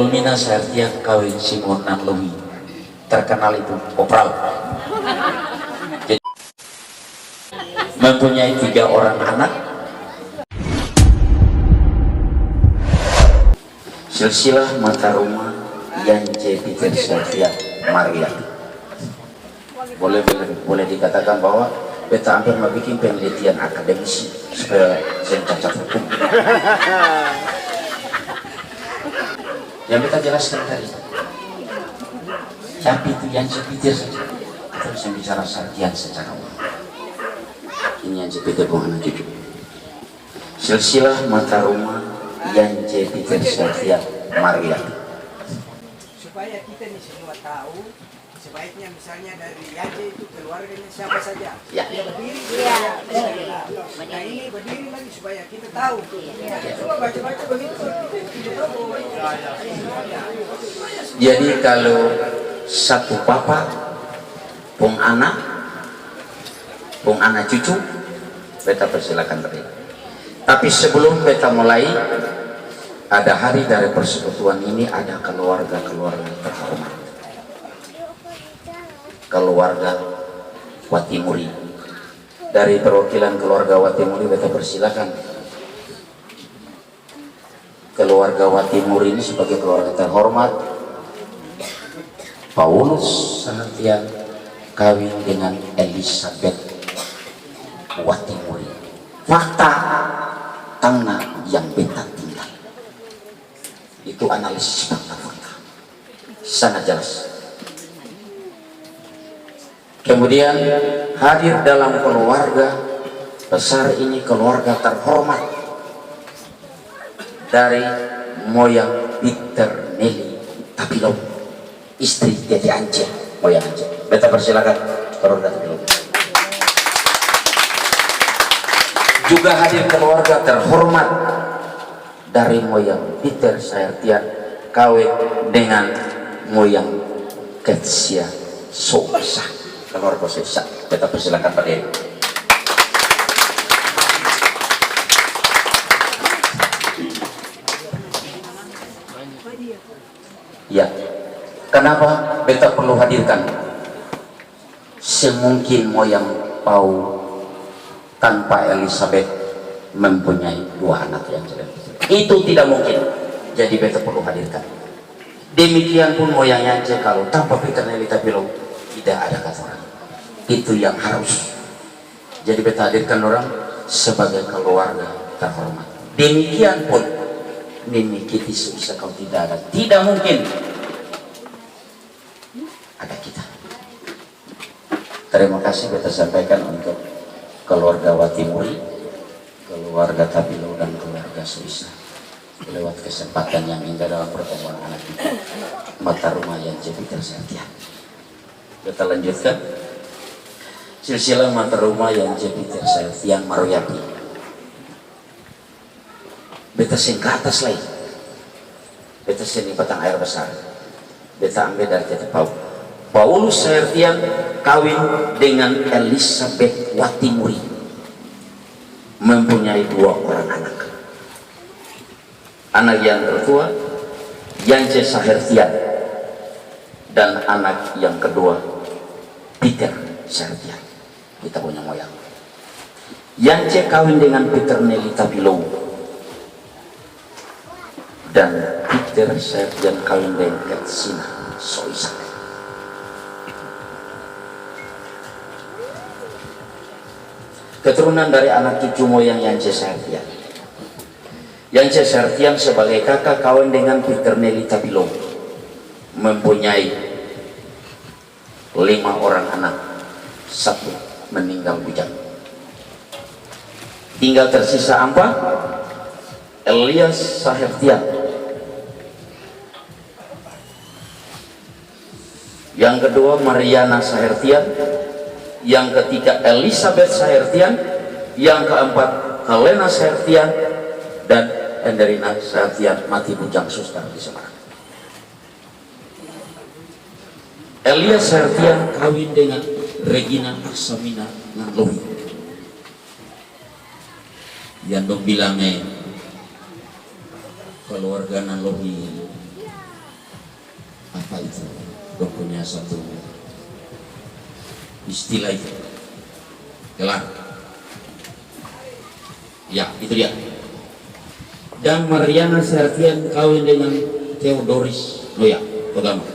Mina Sartian kawin Simon nan Lewi, terkenal itu kopral. Jadi, mempunyai 3 orang anak. Silsilah mata rumah yang Peter Sartian Maria. Boleh dikatakan bahwa beta hampir mau bikin penelitian akademis supaya saya cacat hukum. Yang kita jelaskan tadi, tapi itu yang Peter saja. Kita bisa bicara Sartian secara umum. Ini yang Peter bukan cucu. Silsilah mata rumah yang Peter Sartian Maria. Supaya kita nih semua tahu, sebaiknya misalnya dari Yaje itu keluarganya siapa saja. Ya. Dia berdiri. Nah ini berdiri lagi supaya kita tahu. Coba baca-baca begitu. Jadi kalau satu papa, pung anak cucu, beta persilakan tadi. Tapi sebelum beta mulai, ada hari dari persekutuan ini ada keluarga-keluarga terhormat. Keluarga Watimuri. Dari perwakilan keluarga Watimuri beta persilakan. Keluarga Watimuri ini sebagai keluarga terhormat. Paulus Sartian kawin dengan Elizabeth Watimuri. Fakta tanah yang beta tinggal. Itu analisis fakta-fakta. Sangat jelas. Kemudian hadir dalam keluarga besar ini, keluarga terhormat dari moyang Peter Nelly Tapilov, istri Dede Ance, moyang Ance. Beta persilakan keluarga Tapilov. Juga hadir keluarga terhormat dari moyang Peter Sartian kawin dengan moyang Ketsia Sosa. Keluarga Sosa, beta persilakan berdiri. Ya, kenapa beta perlu hadirkan? Semungkin moyang Pau tanpa Elizabeth mempunyai 2 anak yang jelek. Itu tidak mungkin. Jadi beta perlu hadirkan. Demikian pun moyangnya kalau tanpa Peter Nelly Tapilov tidak ada kata orang. Itu yang harus. Jadi beta hadirkan orang sebagai keluarga terhormat. Demikian pun Nini Kitty bisa kau tidak ada. Tidak mungkin ada kita. Terima kasih beta sampaikan untuk keluarga Watimuri, keluarga Tapilov dan keluarga Suisa. Lewat kesempatan yang indah dalam pertemuan anak kita, mata rumah yang Peter Sartian. Kita lanjutkan silsilah mata rumah yang Peter Sartian Maroyati. Beta sing ke atas lagi. Beta sini batang air besar. Beta ambil dari Tete Paulus Sartian kawin dengan Elizabeth Watimuri, mempunyai 2 orang anak. Anak yang tertua Yance Sartian dan anak yang kedua Peter Sartian. Kita punya moyang. Yance kawin dengan Peter Nelly Tapilov dan Peter Sartian kawin dengan Katsina Soisa. Keturunan dari anak cucu moyang Yance Sartian. Yance Sartian sebagai kakak kawin dengan Peter Nelly Tapilov, mempunyai 5 orang anak, 1 meninggal bujang. Tinggal tersisa 4. Elias Sartian, yang kedua Mariana Sartian, yang ketiga Elizabeth Sartian, yang keempat Helena Sartian, dan Enderina Sartian mati bujang suster di Semarang. Elias Sartian kawin dengan Regina Aksamina Nanlowi, yang dong bilangnya keluarga Nanlowi punya satu istilah itu, gelar. Ya, itu dia. Dan Mariana Sahertian kawin dengan Theodoris Loya Togama.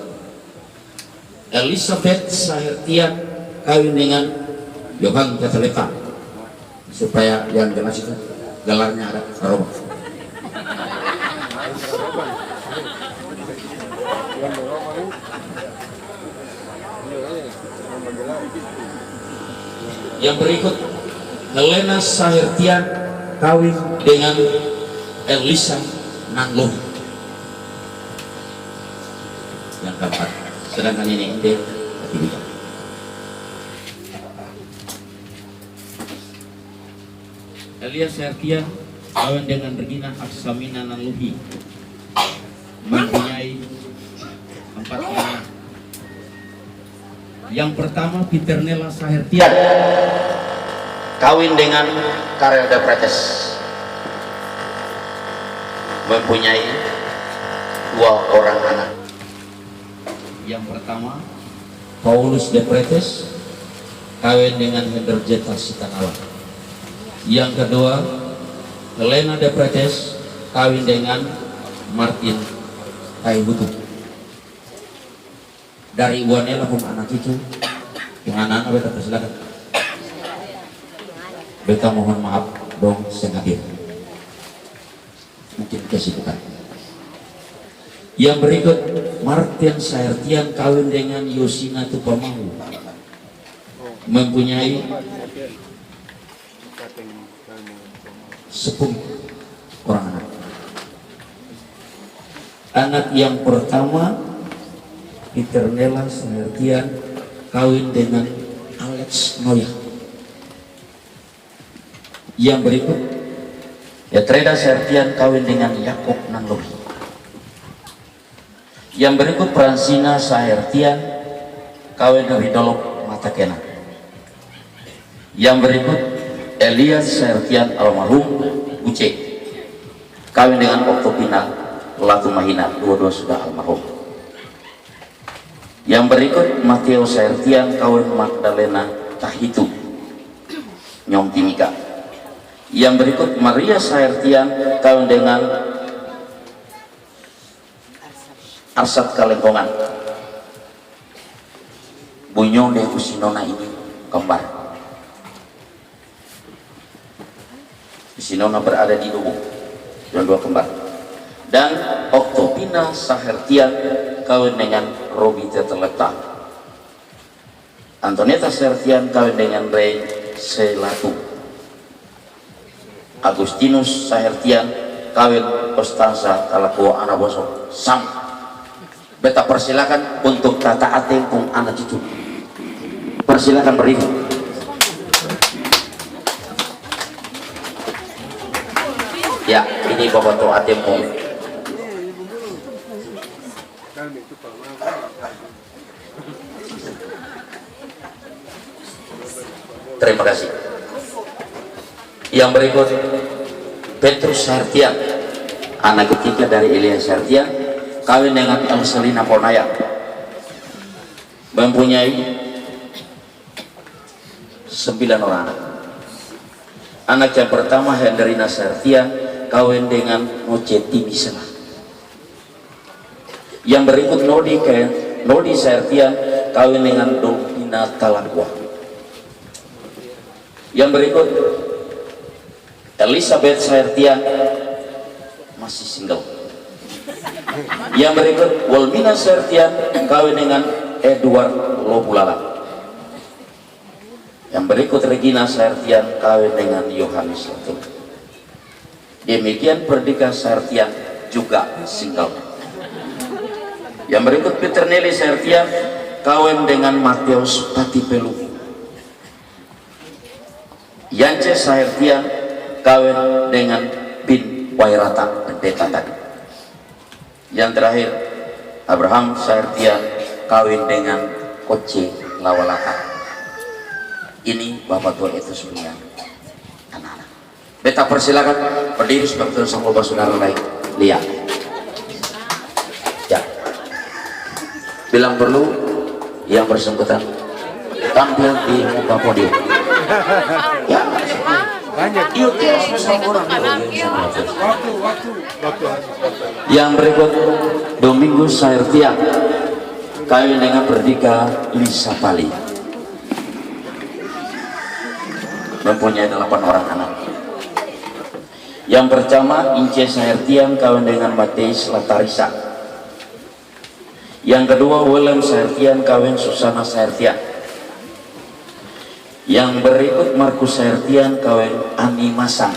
Elizabeth Sahertian kawin dengan Johan Keteleta. Supaya yang jelas itu gelarnya ada Saroba. Yang berikut, Helena Sahertian kawin dengan Elisa Nanloh. Yang keempat, sedangkan ini ente ketiga. Elia Sahertian kawin dengan Regina Aksamina Nanlohi, mempunyai 4 anak. Yang pertama, Peternella Sahertian kawin dengan Karel de Pretes, mempunyai 2 orang anak. Yang pertama, Paulus de Pretes kawin dengan Henderjeta Sitanala. Yang kedua, Helena de Pretes kawin dengan Martin Taibutu. Dari Iwanela pun anak itu, yang anak-anak beta persilakan. Beta mohon maaf dong sengaja, mungkin kesibukan. Yang berikut, Martin Sahertian kawin dengan Yosina Tupamahu, mempunyai 10 orang anak. Anak yang pertama, Peternella Sahertian kawin dengan Alex Noya. Yang berikut, Etreda Sahertian kawin dengan Yakob Nanlohi. Yang berikut, Francina Sahertian kawin dengan Ridolok Matakena. Yang berikut, Elias Sahertian almarhum Uce kawin dengan Oktopina Latumahina, dua-dua sudah almarhum. Yang berikut, Matteo Sahertian kawin Magdalena Tahitu Nyong Timika. Yang berikut, Maria Sahertian kawin dengan Arsat Kalengkongan. Bunyong de Usinona ini kembar. Usinona berada di Lubuk, dan 2 kembar. Dan Oktopina Sahertian kawin dengan Robi Teteleta. Antonieta Sahertian kawin dengan Rey Selatu. Agustinus Sahertian kawin Konstanza Kalakua Anaboso. Sam. Beta persilakan untuk tata atengkung anak cucu. Persilakan berdiri. Ya, ini Bapak Tua Atengkung. Terima kasih. Yang berikut, Petrus Sahertian, anak ketiga dari Elias Sahertian, kawin dengan Elselina Ponaya, mempunyai 9 orang anak. Anak yang pertama, Hendrina Sahertian, kawin dengan Noceti Misela. Yang berikut, Nodi Sahertian kawin dengan Dolpina Talakwa. Yang berikut, Elizabeth Sahertian masih single. Yang berikut, Wolmina Sahertian kawin dengan Edward Lobulala. Yang berikut, Regina Sahertian kawin dengan Yohanes Latul. Demikian Perdika Sahertian juga single. Yang berikut, Peternella Sahertian kawin dengan Mateus Patipelu. Yance Sahertian kawin dengan Bin Wairata pendeta tadi. Yang terakhir, Abraham Sahertian kawin dengan Koce Lawalaka. Ini Bapak Tua itu sebenarnya anak-anak. Beta persilakan berdiri sebagai sama saudara lain. Lihat. Ya. Bilang perlu yang bersangkutan tampil di muka podium. Ya, Banyak. yuk kita sama orang. Waktu. Yang berikut Domingus Sairtian kawin dengan Perdika Lisa Pali, mempunyai 8 orang anak. Yang pertama Ince Sairtian kawin dengan Mateis Latarisa. Yang kedua Willem Sairtian kawin Susana Sairtian. Yang berikut Markus Sairtian kawin Ani Masang.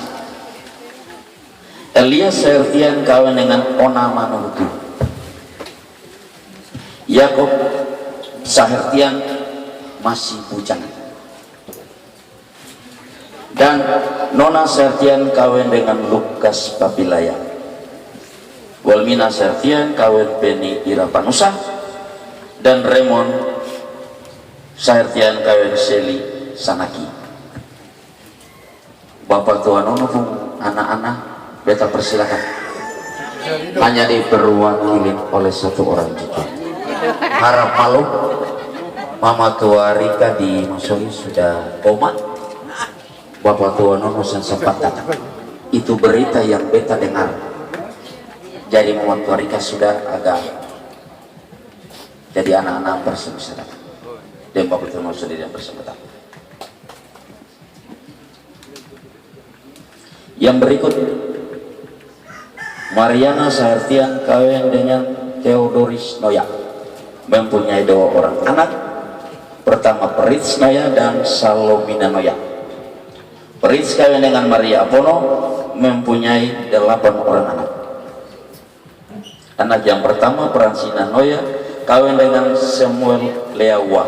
Elias Sairtian kawin dengan Ona Manuhutu. Yakob Sairtian masih bujang. Dan Nona Sairtian kawin dengan Lukas Papilaya. Walmina Sairtian kawin Beni Irapanusa. Dan Raymond Sairtian kawin Seli Sanaki. Bapak Tuan Nono pun anak-anak beta persilakan. Hanya diperwakili oleh satu orang juga. Harap malu Mama Tua Rika di Masoli sudah koma. Bapak Tua Nono sempat datang. Itu berita yang beta dengar. Jadi Mama Tua Rika sudah agak jadi anak-anak bersama datang. Dan Bapak Tua Nono sudah bersama datang. Yang berikut Mariana Sairtian kawin dengan Theodoris Noya, mempunyai 2 orang anak. Pertama Perits Noya dan Salomina Noya. Perits kawin dengan Maria Apono, mempunyai 8 orang anak. Anak yang pertama Francina Noya kawin dengan Samuel Leawa.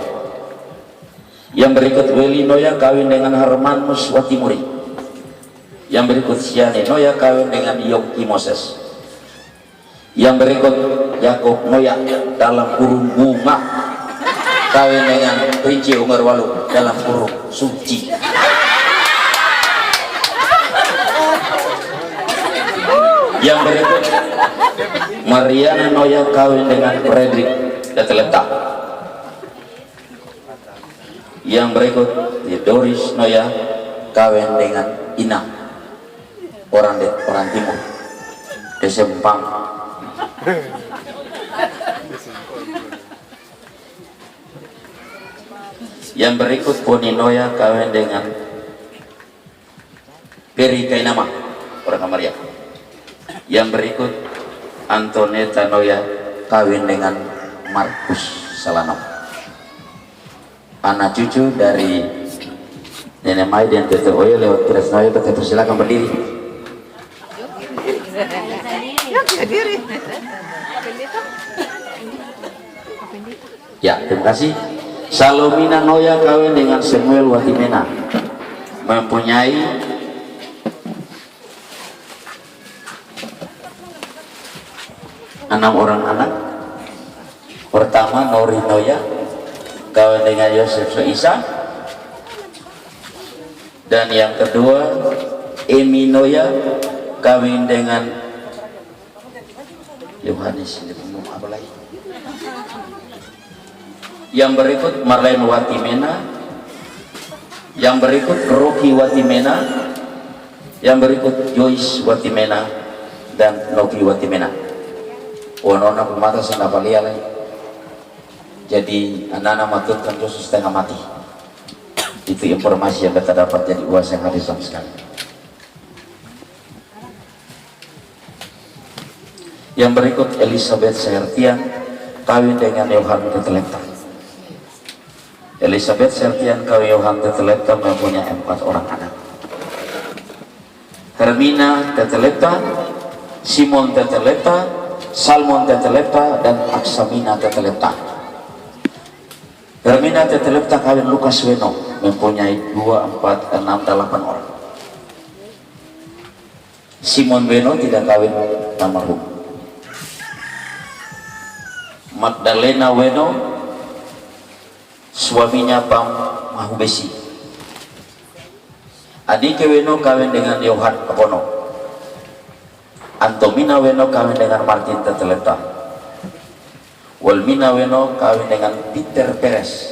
Yang berikut Willy Noya kawin dengan Harmanus Watimuri. Yang berikut Siane Noya kawin dengan Yogi Moses. Yang berikut Yakob Noya dalam kurung bunga kawin dengan Rinci Umar Walu dalam kurung suci. Yang berikut Mariana Noya kawin dengan Frederick Deteleta. Yang berikut Theodoris Noya kawin dengan Ina, orang timur, Desa Empang. Yang berikut Poni Noya kawin dengan Peri Kainama, orang Kamaria. Yang berikut Antoneta Noya kawin dengan Markus Salano, anak cucu dari Nenek Mai dan Tete Oyo. Lewat Pires Noya, Tete persilakan berdiri. Ya, terima kasih. Salomina Noya kawin dengan Samuel Watimena, mempunyai 6 orang anak. Pertama Nori Noya kawin dengan Yosef Soisa. Dan yang kedua Emi Noya kawin dengan Yohanes. Apa lagi? Yang berikut Marlene Watimena. Yang berikut Rocky Watimena. Yang berikut Joyce Watimena dan Novi Watimena. Wanona pemata sana palia lagi. Jadi anak-anak maturkan Yesus setengah mati. Itu informasi yang kita dapat dari uas yang hadis sama sekali. Yang berikut Elizabeth Sairtian kawin dengan Yohan Teteleta. Elizabeth Sairtian kawin Yohan Teteleta, mempunyai 4 orang anak. Hermina Teteleta, Simon Teteleta, Salmon Teteleta, dan Aksamina Teteleta. Hermina Teteleta kawin Lukas Weno, mempunyai 2, 4, 6, 8 orang. Simon Weno tidak kawin almarhum. Magdalena Weno, suaminya Pam Mahubesi. Adike Weno kawin dengan Yohan Apono. Antomina Weno kawin dengan Martin Teteleta. Walmina Weno kawin dengan Peter Perez,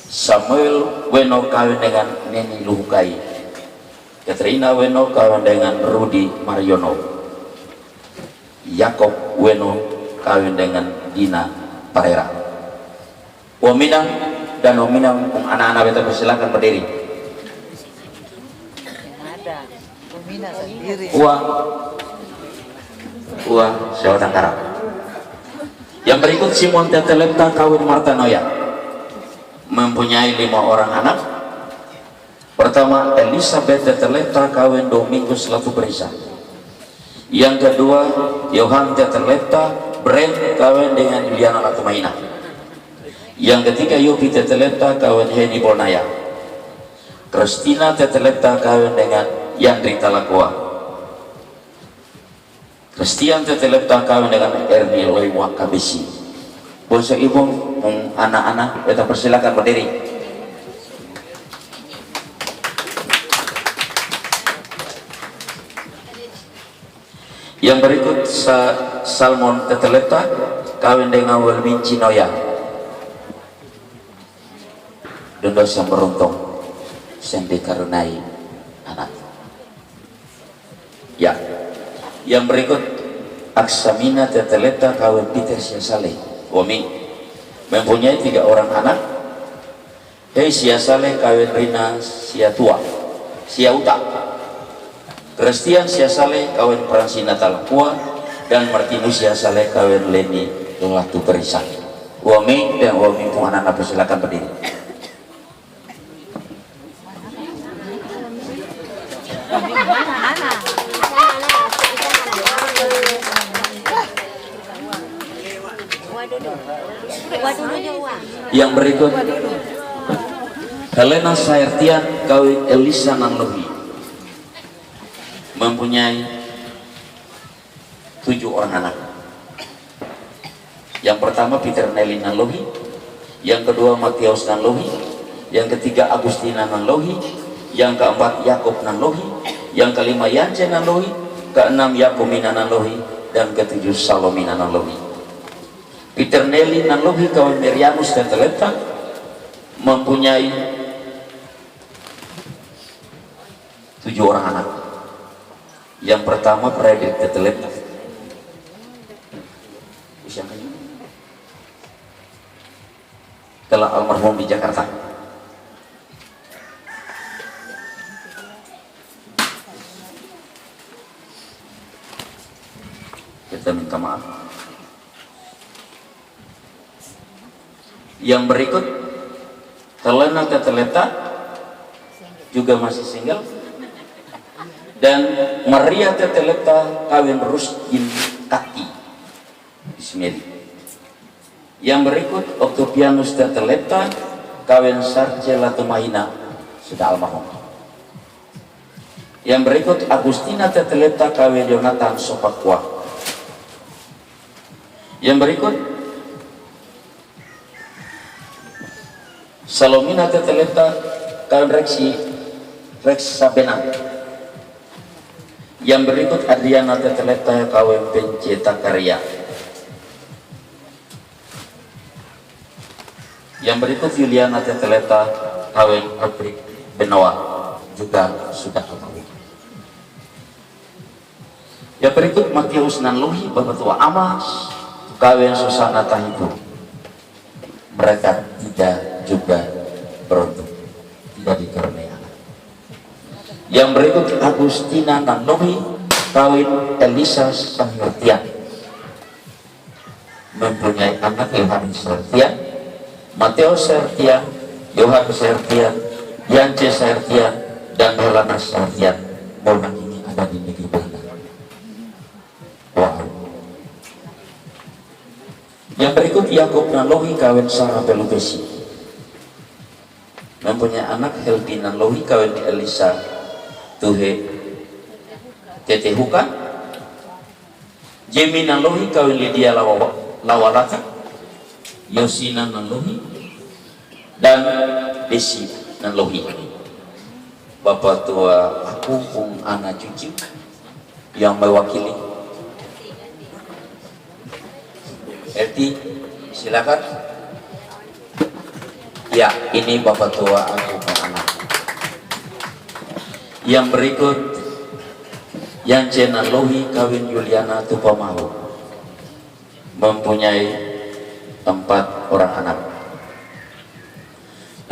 Samuel Weno kawin dengan Neni Luhukai, Katrina Weno kawin dengan Rudi Mariono, Yakob Weno kawin dengan Dina Parera. Waminang dan Waminang anak-anak beta persilakan berdiri. Uang Jawa Tangkara. Yang berikut Simon Tetelepta kawin Marta Noya, mempunyai 5 orang anak. Pertama Elizabeth Tetelepta kawin Domingus Latubrisa. Yang kedua Johan Tetelepta Brent kawin dengan Juliana Latumaina. Yang ketiga Yopi Tetelepta kawin Heni Bolnaya. Christina Tetelepta kawin dengan Yandri Talakwa. Christian Tetelepta kawin dengan Ernie Loy Wakabesi. Bosok ibu anak-anak kita persilakan berdiri. Yang berikut Salmon Tetelepta kawin dengan Welmin Cinoya. Dondos yang beruntung yang dikaruniai anak. Ya. Yang berikut Aksamina Tetelepta kawin Peter Siasale Wami, mempunyai 3 orang anak. Hei Siasale kawin Rina Siauta, Christian Siasale kawin Fransina Talakua, dan Martinus Siasale kawin Leni Latu Perisan. Wami dan Wami pun anak-anak persilakan berdiri. Yang berikut Helena Saertian kawin Elisa Nanlohi, mempunyai 7 orang anak. Yang pertama Peter Nelly Nanlohi, yang kedua Matius Nanlohi, yang ketiga Agustina Nanlohi, yang keempat Yakob Nanlohi, yang kelima Yance Nanlohi, keenam Yakomina Nanlohi, dan ketujuh Salomina Nanlohi. Peter Nelly Nanlohi kawin Miriamus Tetelepta, mempunyai 7 orang anak. Yang pertama Frederick Tetelepta, usianya telah almarhum di Jakarta. Kita minta maaf. Yang berikut Helena Tetelepta juga masih single, dan Maria Tetelepta kawin Rusdin Kaki Ismail. Yang berikut Octavianus Tetelepta kawin Sarce Latumaina, sudah almarhum. Yang berikut Agustina Tetelepta kawin Jonathan Sopakwa. Yang berikut Salomina Tetelepta kawin Rex Sabena. Yang berikut Adriana Tetelepta kawin Penceta Karya. Yang berikut Juliana Tetelepta kawin Patrick Benoa, juga sudah almarhum. Yang berikut Matius Nanlohi Babatua Amas kawin Susana Tahibu. Mereka tidak juga beruntung, tidak dikaruniai anak. Yang berikut Agustina Nanlohi kawin Elisa Sahertian, mempunyai anak Yohanes Sahertian, Mateo Sahertian, Yohan Sahertian, Yance Sahertian, dan Helena Sahertian. Orang ini ada di negeri Belanda. Wow. Yang berikut Yakob Nanlohi kawin Sarah Pelupesi, mempunyai anak Heldi Nanlohi kawin Elisa Tuhe Tetehuka, Jemi Nanlohi kawin Lydia Lawalata, Yosina Nanlohi, dan Desi Nanlohi. Bapak tua aku pun anak cucu yang mewakili Eti, silakan. Ya, ini Bapak Tua aku anak. Yang berikut yang Cena Lohi kawin Yuliana Tupamahu mempunyai 4 orang anak.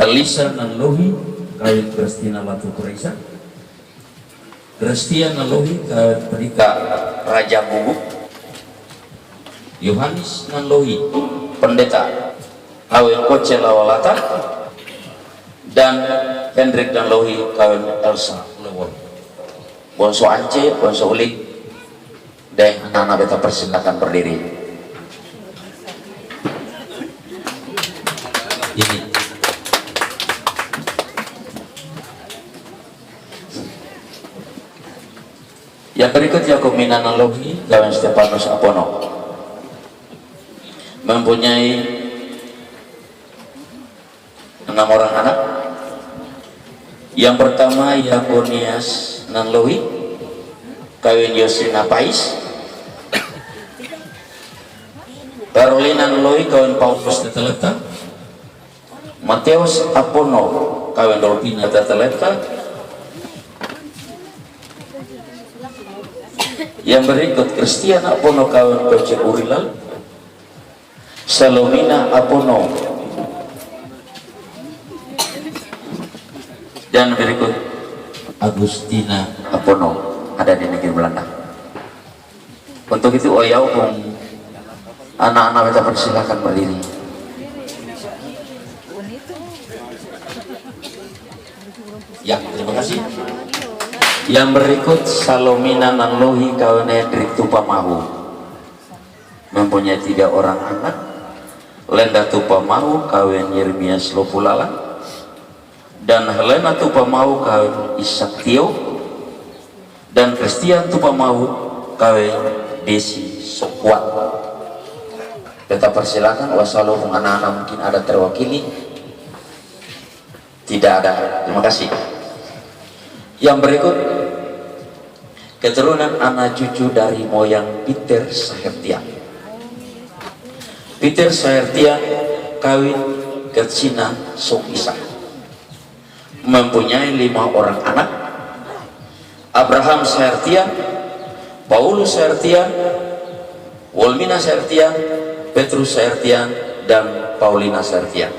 Elisa Nanlohi kawin Kristina Latu Kurisa, Kristia Nanlohi kawin Perika Raja Bubu, Yohanes Nanlohi pendeta kawin Koce Lawalata, dan Hendrik Nanlohi kawin Elsa Lewon. Bonso Ance, Bonso Ulik, dan anak-anak beta persilakan berdiri. Ini yang berikut Yakumina Nanlohi kawin Stefanus Apono mempunyai 6 orang anak. Yang pertama Yakonias Nanlohi kawin Yosina Pais, Carolina Nanlohi kawin Paulus Teteleta, Mateus Apono kawin Dolpina Teteleta. Yang berikut Christian Apono kawin Koce Urilal, Salomina Apono, dan berikut Agustina Apono ada di negeri Belanda. Untuk itu oyau pun anak-anak kita persilakan berdiri. Ya, terima kasih. Yang berikut Salomina Nanlohi kawin Hendrik Tupamahu mempunyai 3 orang anak. Lenda Tupamahu kawin Yeremias Lopulala, dan Helena Tupamahu kawin Ishak Tio, dan Christian Tupamahu kawin Desi Sokwat. Kita persilakan. Wassalamualaikum. Anak-anak mungkin ada terwakili? Tidak ada. Terima kasih. Yang berikut keturunan anak cucu dari moyang Peter Sahertian. Peter Sahertian kawin Ketsina Sokisa mempunyai 5 orang anak. Abraham Sahertian, Paulus Sahertian, Wolmina Sahertian, Petrus Sahertian, dan Paulina Sahertian.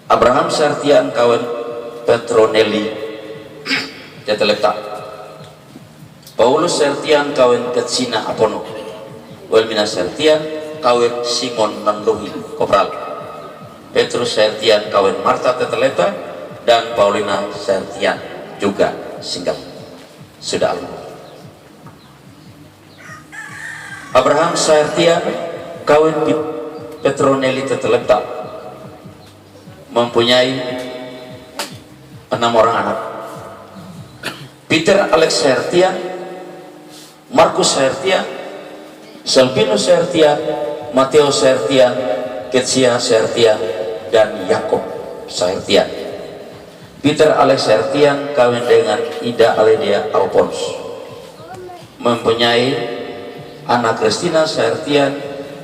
Abraham Sahertian kawin Petronelli Teteleta, Paulus Sahertian kawin Ketsina Apono, Wolmina Sahertian kawin Simon Nanlohi Kopral, Petrus Sahertian kawin Marta Teteleta, dan Paulina Sahertian juga singgah. Sudah almarhum. Abraham Sahertian kawin Petronelli Teteleta mempunyai 6 orang anak. Peter Alex Sahertian, Markus Sahertian, Selvinus Sahertian, Mateo Sahertian, Ketsia Sahertian, dan Yakob Sahertian. Peter Alex Sahertian kawin dengan Ida Aledia Alphonse mempunyai anak. Christina Sahertian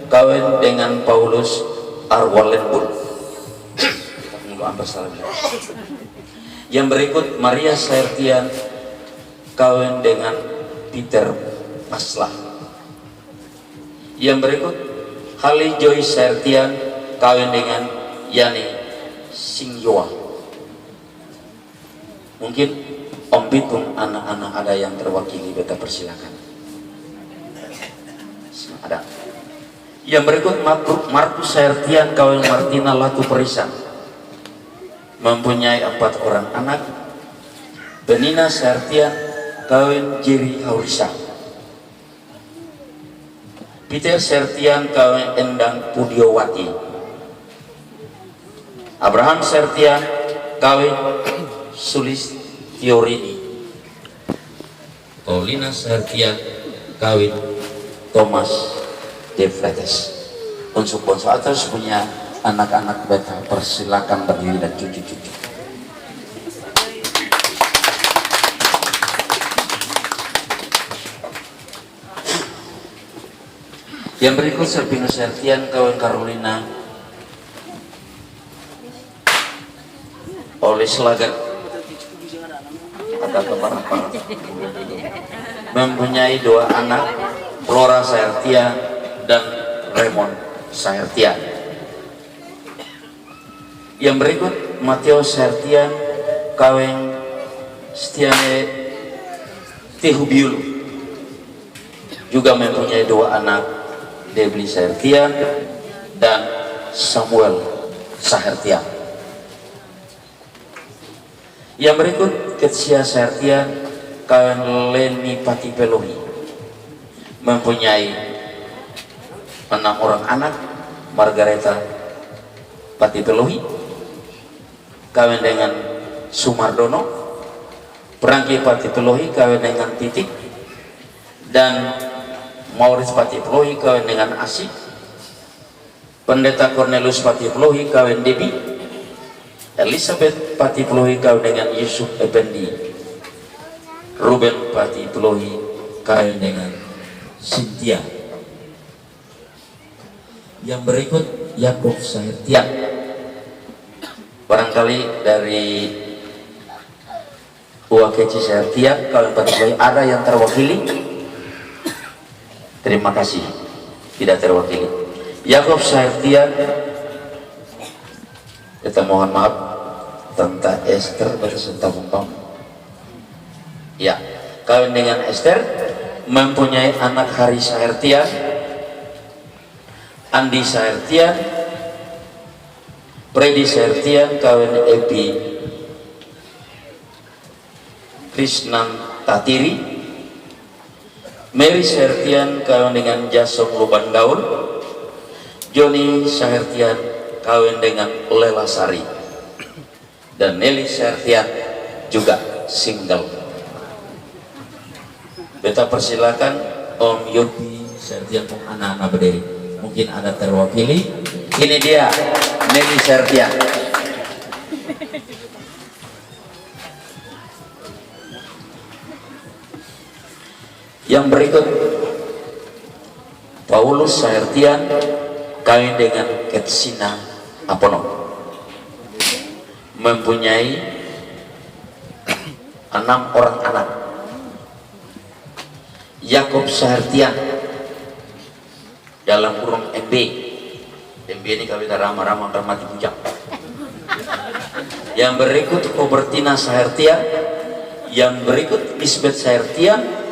kawin dengan Paulus Arwalenbul. Yang berikut Maria Sahertian kawin dengan Peter Paslah. Yang berikut Hali Joy Sahertian kawin dengan Yani Singyoa. Mungkin Om Pitung anak-anak ada yang terwakili, beta persilakan. Ada. Yang berikut Markus Sahertian kawin Martina Latu Perisan mempunyai 4 orang anak. Benina Sahertian kawin Jerry Haurisa. Peter Sahertian kawin Endang Pudiowati. Abraham Sahertian kawin Sulis Tiorini. Paulina Sahertian kawin Thomas De Freitas. Unsur-unsur atas punya anak-anak beta persilakan berdiri dan cucu-cucu. Yang berikut Serpino Sertian kawan Carolina oleh Selagat ada keparah-parah, mempunyai 2 anak, Flora Sahertia dan Raymond Sahertia. Yang berikut Matteo Sahertian kawin Stiane Tihubiulu juga mempunyai 2 anak, Debli Sahertian dan Samuel Sahertian. Yang berikut Ketsia Sahertian kawin Leni Patipelohi mempunyai 6 orang anak, Margareta Patipelohi kawin dengan Sumardono, Perangki Patipelohi kawin dengan Titik, dan Maurice Patipelohi kawin dengan Asik, Pendeta Cornelius Patipelohi kawin Debi, Elizabeth Patipelohi kawin dengan Yusuf Effendi, Ruben Patipelohi kawin dengan Cynthia. Yang berikut Yakob Sahertian, barangkali dari Uwakeci Sahertian kawin Patipelohi ada yang terwakili. Terima kasih, tidak terwakili. Yakob Sahertian, kita mohon maaf, Tante Esther berserta Bang. Ya, kawin dengan Esther, mempunyai anak Hari Sahertian, Andi Sahertian, Freddy Sahertian kawin Epi Krisnan Tatiri, Mary Sahertian kawin dengan Jason Luban Gaul, Joni Sahertian kawin dengan Lela Sari, dan Nelly Sahertian juga single. Beta persilakan Om Yopi Sahertian untuk anak-anak berdiri, mungkin ada terwakili. Ini dia Nelly Sahertian. Yang berikut Paulus Sahertian kawin dengan Ketsina Apono, mempunyai 6 orang anak. Yakob Sahertian dalam kurung MB ini kawin Rama mati bujang. Yang berikut Robertina Sahertian, yang berikut Lisbeth Sahertian,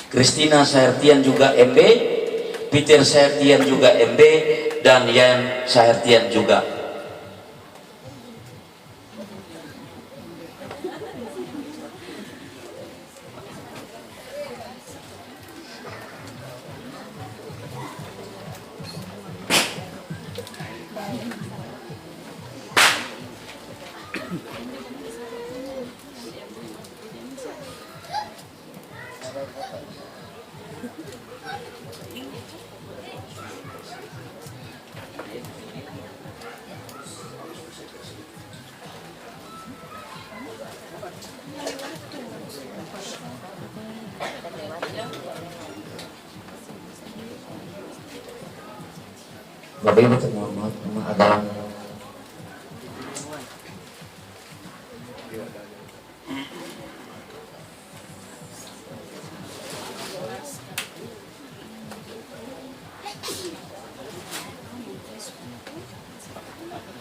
Christina Sahertian juga MB, Peter Sahertian juga MB, dan Yan Sahertian juga. Bapak Ibu mohon maaf, ada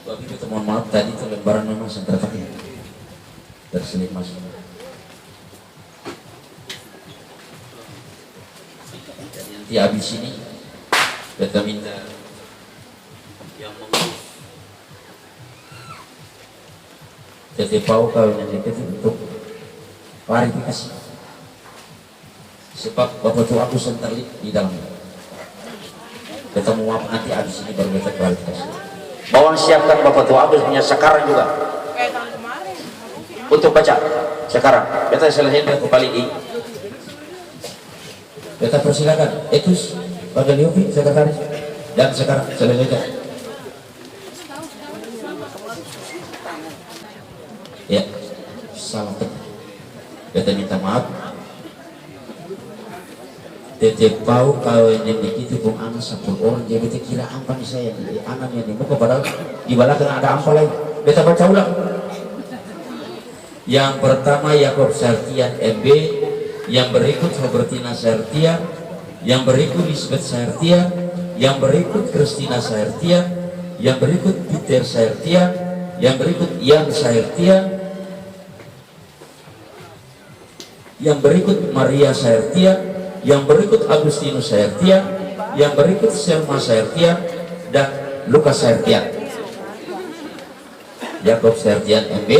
Bapak Ibu mohon maaf, tadi itu lembaran memang yang terpakai terselip masuk. Nanti habis ini kita minta yang mengurus TTPAU kawin DPT untuk klarifikasi, sebab Bapak Tua aku terlibat di dalamnya. Kita mau apa nanti habis ini baru kita klarifikasi. Bawang siapkan Bapak Tua Abis punya sekarang juga untuk baca sekarang. Kita selesai kembali di. Kita persilakan Etus Pagaliovi sekretaris dan sekarang selesai. Ya, salah. Kita minta maaf. Tetep bau kawin yang begitu pun anak 10 orang jadi beta kira apa nih saya anaknya di muka padahal di belakang ada apa lagi. Beta baca ulang. Yang pertama Yakob Sertian MB, yang berikut Robertina Sertian, yang berikut Lisbeth Sertian, yang berikut Christina Sertian, yang berikut Peter Sertian, yang berikut Ian Sertian, yang berikut Maria Sertian, yang berikut Agustinus Sertian, yang berikut Selma Sertian, dan Lukas Sertian. Yakob Sertian MB,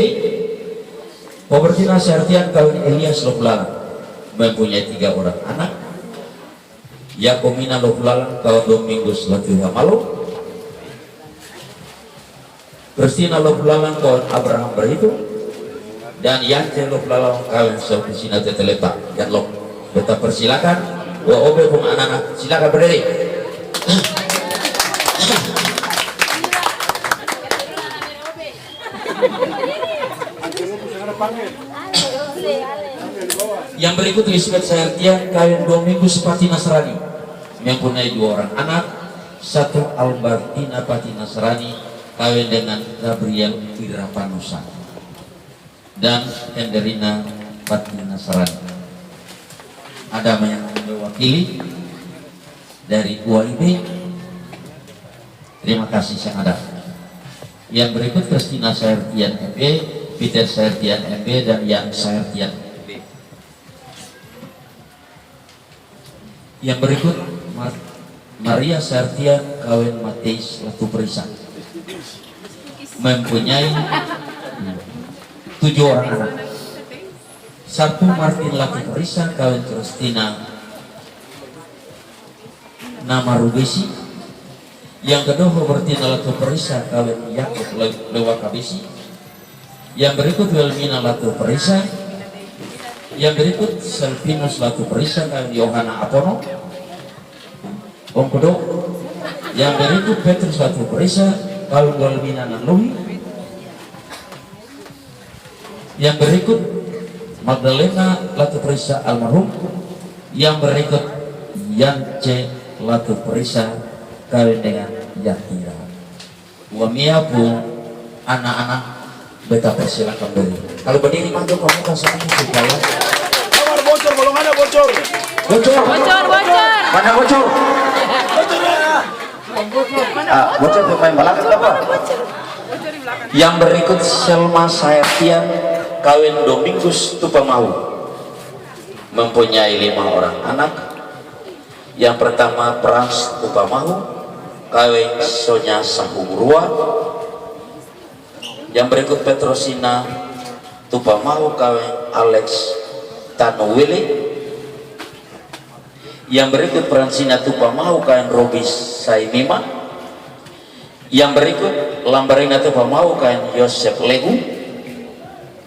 Robertina Sertian kawin Elias Loflalang, mempunyai 3 orang anak. Yakomina Loflalang kawin Domingus Latiha Malo, Christina Loflalang kawin Abraham Berhitu, dan Yance Loflalang kawin Sofisina Tetelepa. Dan Lok, kita persilakan obe pun anak-anak silakan berdiri. Yang berikut Lisbeth Sertian kawin Domingus Pati Nasrani, mempunyai 2 orang anak. 1 Albertina Pati Nasrani kawin dengan Gabriel Wirapanusa, dan Henderina Pati Nasrani. Ada yang mewakili dari UAIB. Terima kasih yang ada. Yang berikut Christina Sertian MB, Peter Sertian MB, dan Yang Sertian MB. Yang berikut Maria Sertian kawin Mateus Latu Perisa, mempunyai 7 orang anak. 1 Martin Latu Perisa kawin Christina nama Rubesi. Yang kedua Robertina Latu Perisa kawin Yakob Lewakabesi. Yang berikut Wilmina Latu Perisa. Yang berikut Selvinus Latu Perisa kawin Yohana Apono Ongkodo. Yang berikut Petrus Latu Perisa kawin Wilmina Nanluhi. Yang berikut Magdalena Latu Perisa almarhum. Yang berikut Yance Latu Perisa kawin dengan Yatira. Wamia pun anak-anak beta persilakan beri. Kalau berdiri maju kamu kan sama supaya. Kamar bocor, belum ada bocor. Bocor. Mana bocor? Bocor pemain belakang apa? Yang berikut Selma Saetian kawin Domingus Tupamahu, mempunyai 5 orang anak. Yang pertama Frans Tupamahu kawin Sonya Sahumurua. Yang berikut Petrosina Tupamahu kawin Alex Tanuwili. Yang berikut Fransina Tupamahu kawin Robis Saimima. Yang berikut Lambarina Tupamahu kawin Yosef Legu.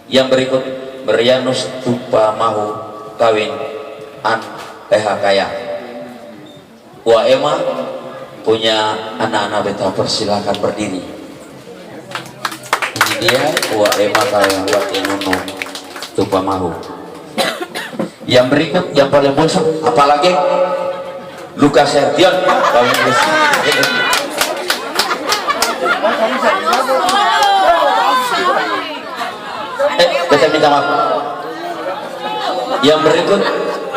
Yang berikut Marianus Tupamahu kawin An PHKaya. Wa Emma punya anak-anak beta persilakan berdiri. Ini dia Wa Emma kawin Wa Inono Tupamahu. Yang berikut yang paling bosok apalagi Lukas Sertian kawin Beta minta maaf. Yang berikut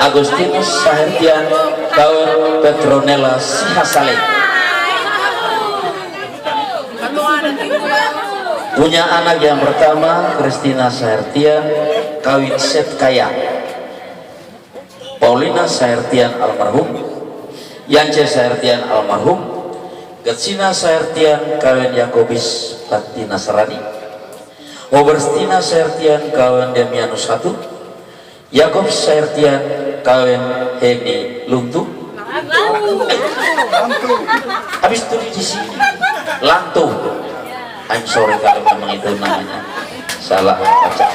Agustinus Sahertian kawin Petronella Sihasale, punya anak yang pertama Christina Sahertian kawin Setkaya, Paulina Sahertian almarhum, Yance Sahertian almarhum, Getsina Sahertian kawin Yakobis Pati Nasrani, Robertina Sahertian kawin Demianus Hatu, Yakob Sahertian kawin Hedi Luntu. Habis itu di sini Lantu. I'm sorry kalau memang itu namanya salah baca.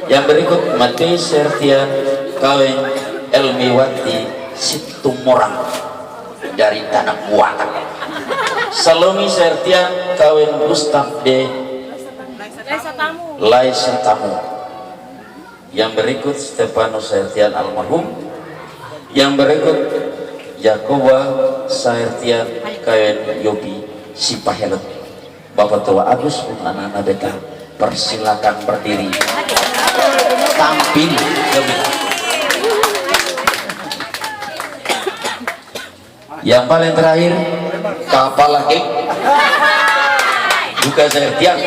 Yang berikut Mateus Sahertian kawin Elmiwati Situmorang dari Tanah Buatan. Salomi Sahertian kawin Gustaf D. Laisatamu. Yang berikut Stefanus Sahertian almarhum. Yang berikut Yakoba Saertian kawin Yobi Sipahelot. Bapak tua Agus anak-anak beta persilakan berdiri tampil Yobi. Yang paling terakhir kapal lagi juga Saertian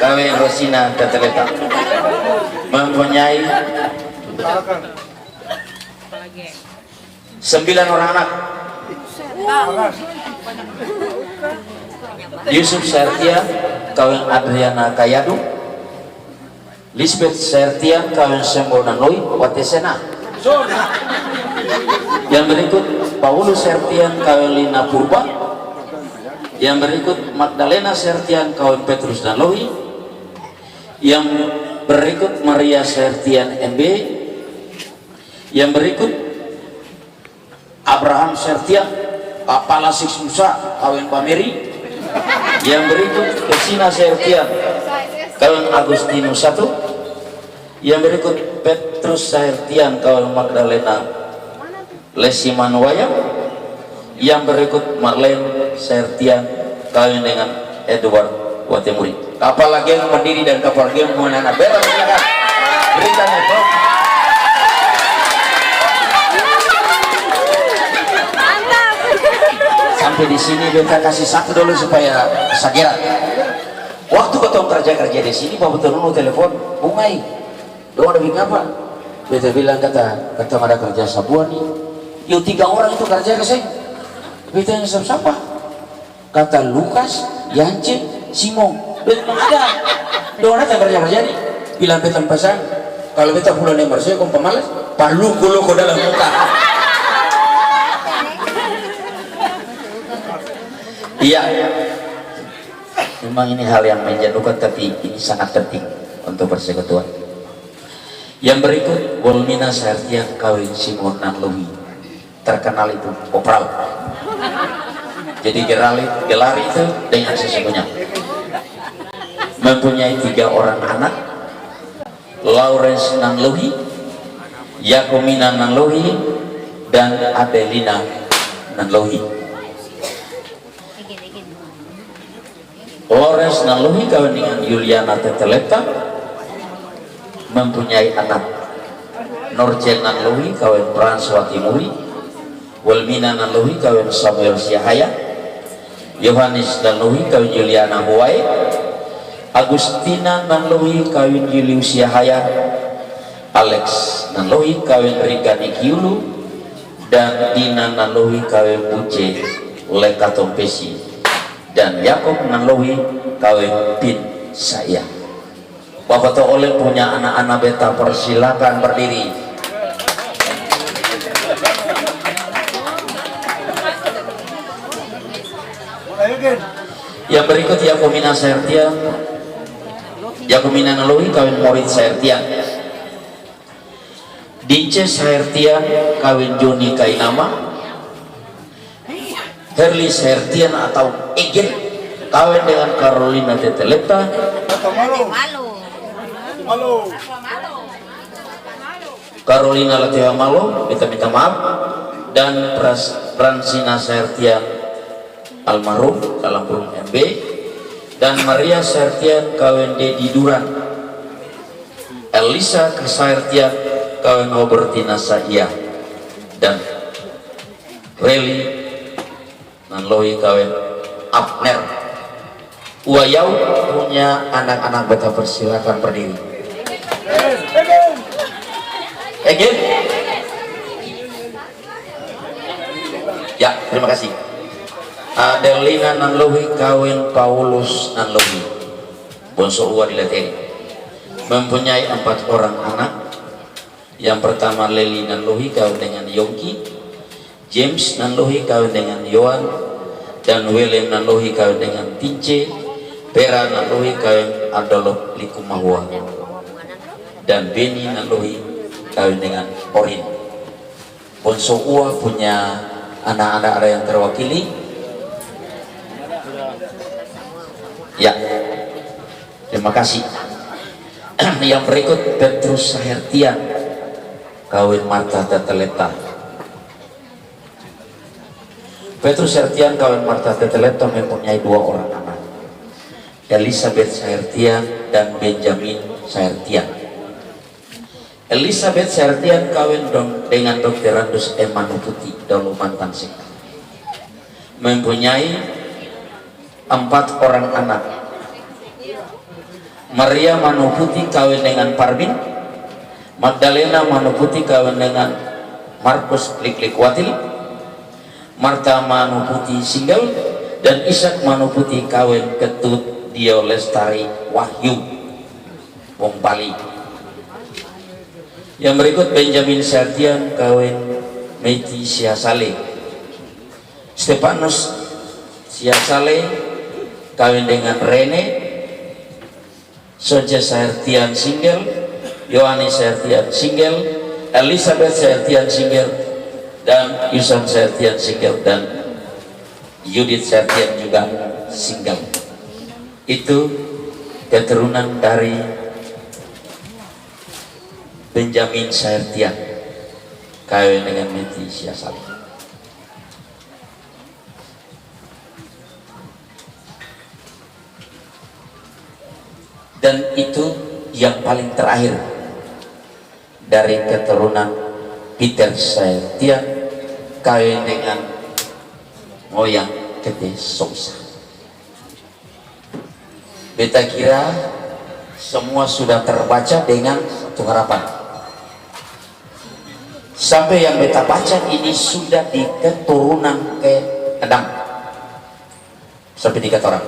kawin Rosina Teteleta mempunyai 9 orang anak. Yusuf Saertian kawin Adriana Kayadu, Lisbeth Saertian kawin Sembonan Loi Watesena. Yang berikut Paulus Saertian kawin Lina Purba. Yang berikut Magdalena Saertian kawin Petrus dan Lohi. Yang berikut Maria Saertian MB. Yang berikut Abraham Saertian Kepala Six Musa kawin Pameri. Yang berikut Kesina Saertian kawin Agustinus 1. Yang berikut Petrus Saertian kawin Magdalena Lesimanwaya. Yang berikut Marlene Saertian kawin dengan Edward Watemuri. Kapal lagi yang berdiri dan kapal lagi yang mengenai bela silakan berikan itu. Sampai di sini beta kasih satu dulu supaya sageran. Waktu ketemu kerja di sini Bapak Tunu telepon Bungai, lo ada bikin apa? Beta bilang kata ada kerja sabuan nih. Yuk 3 orang itu kerja ke saya. Beta yang siapa? Kata Lukas, Yance, Simon. Beta ada. Lo ada kerja nih. Bilang beta pesan. Kalau beta pulang nomor saya kau pemalas, palu kulo ke dalam muka. Iya, memang ini hal yang menjenuhkan, tapi ini sangat penting untuk persekutuan. Yang berikut Wolmina Saertian kawin Simon Nanlohi, terkenal itu kopral. Jadi gelar itu dengan sesungguhnya. Mempunyai 3 orang anak, Lawrence Nanlohi, Yakomina Nanlohi, dan Adelina Nanlohi. Lawrence Nanlohi kawin dengan Juliana Teteleta, mempunyai anak Norjen Nanlohi kawin Pranswati Muri, Wilmina Nanlohi kawin Samuel Siahaya, Yohanes Nanlohi kawin Juliana Huwai, Agustina Nanlohi kawin Julius Siahaya, Alex Nanlohi kawin Rika Nikiulu, dan Dina Nanlohi kawin Uce Lekatompesi, dan Yakob Nanlohi kawin bin saya. Bapak Toh oleh punya anak-anak beta persilakan berdiri. Yang berikut Yakomina Saertian, Yakomina Nanlohi kawin Moritz Saertian, Dince Saertian kawin Joni Kainama, Herli Saertian atau Egel kawin dengan Carolina Teteleta, Carolina Latia Malo, minta maaf, dan Fransina Saertian almarhum dalam burung MB, dan Maria Saertian kawin Dedi Duran, Elisa Saertian kawin Robertina Saia, dan Reli Nanlohi kawin Abner. Wayau punya anak-anak beta persilakan berdiri. Again. Ya, terima kasih. Adelina Nanlohi kawin Paulus Nanlohi, bonsor Uwa dilatih. Mempunyai 4 orang anak. Yang pertama Leli Nanlohi kawin dengan Yongki, James Nanlohi kawin dengan Yohan, dan William Nanlohi kawin dengan Tince, Pera Nanlohi kawin Adolf Likumahua, dan Beni Nanlohi kawin dengan Orin. Bonso Uwa punya anak-anak ada yang terwakili? Ya, terima kasih. Yang berikut Petrus Saertian kawin Martha Teteleta, Petrus Sertian kawin Martha Tetelepto mempunyai 2 orang anak, Elizabeth Sertian dan Benjamin Sertian. Elizabeth Sertian kawin dengan Dr. Randus Emanuputi, dahulu mantan sekda, mempunyai 4 orang anak. Maria Manuputi kawin dengan Parvin, Magdalena Manuputi kawin dengan Markus Liklikwatil, Martha Manuputi single, dan Ishak Manuputi kawin Ketut Dio Lestari Wahyu wong Bali. Yang berikut Benjamin Sertian kawin Meti Siasale, Stefanus Siasale kawin dengan Rene, Sonja Sertian single, Yohanes Sertian single, Elizabeth Sertian single, dan Yusan Sertian single, dan Judith Sertian juga single. Itu keturunan dari Benjamin Sertian kawin dengan Meti Siasale. Dan itu yang paling terakhir dari keturunan Peter Sertian kawin dengan moyang Kete Sousa. Beta kira semua sudah terbaca dengan satu harapan. Sampai yang beta baca ini sudah di keturunan ke-6 sampai 3 orang.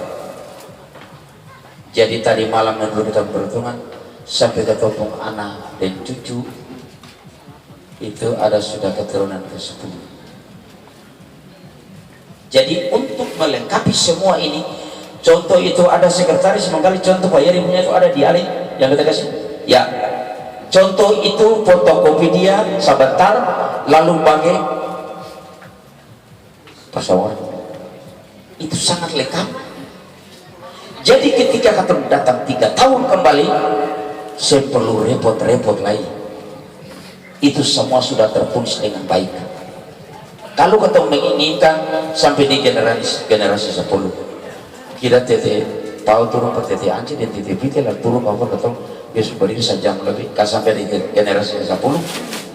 Jadi tadi malam menurut kita perhitungan sampai ke topung anak dan cucu itu ada sudah keturunan ke-10. Jadi untuk melengkapi semua ini, contoh itu ada sekretaris mengkali contoh Pak Yeri punya itu ada di alih yang kita kasih. Ya, contoh itu fotokopi dia sebentar lalu pakai persawaran. Itu sangat lengkap. Jadi ketika ketemu datang 3 tahun kembali, saya perlu repot-repot lagi. Itu semua sudah tertulis dengan baik. Kalau ketemu menginginkan sampai di generasi 10, kita tete tahu turun per tete anci dan tete piti lah turun apa ketemu biasa berdiri sejam lebih. Kalau sampai di generasi 10,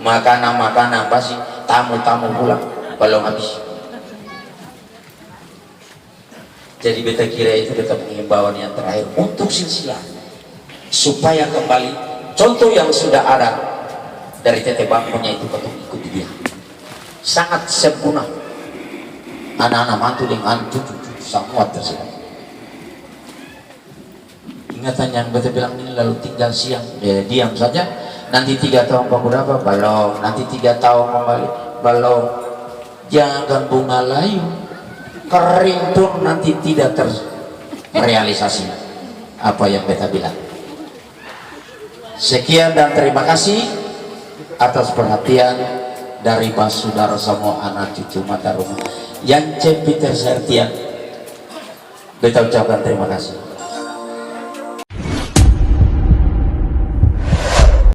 makanan pasti tamu-tamu pulang belum habis. Jadi beta kira itu beta pengimbauan yang terakhir untuk silsilah supaya kembali contoh yang sudah ada dari tete bangkunya itu ketemu ikuti dia. Sangat sempurna. Anak-anak mantu dengan cucu semua tersebut. Ingatan yang beta bilang ini lalu tinggal siang diam saja. Nanti 3 tahun berapa belum. Nanti 3 tahun kembali belum. Jangan bunga layu kering pun nanti tidak terrealisasi apa yang beta bilang. Sekian dan terima kasih atas perhatian dari saudara semua anak cucu mata rumah yang Peter Sertian. Beta ucapkan terima kasih.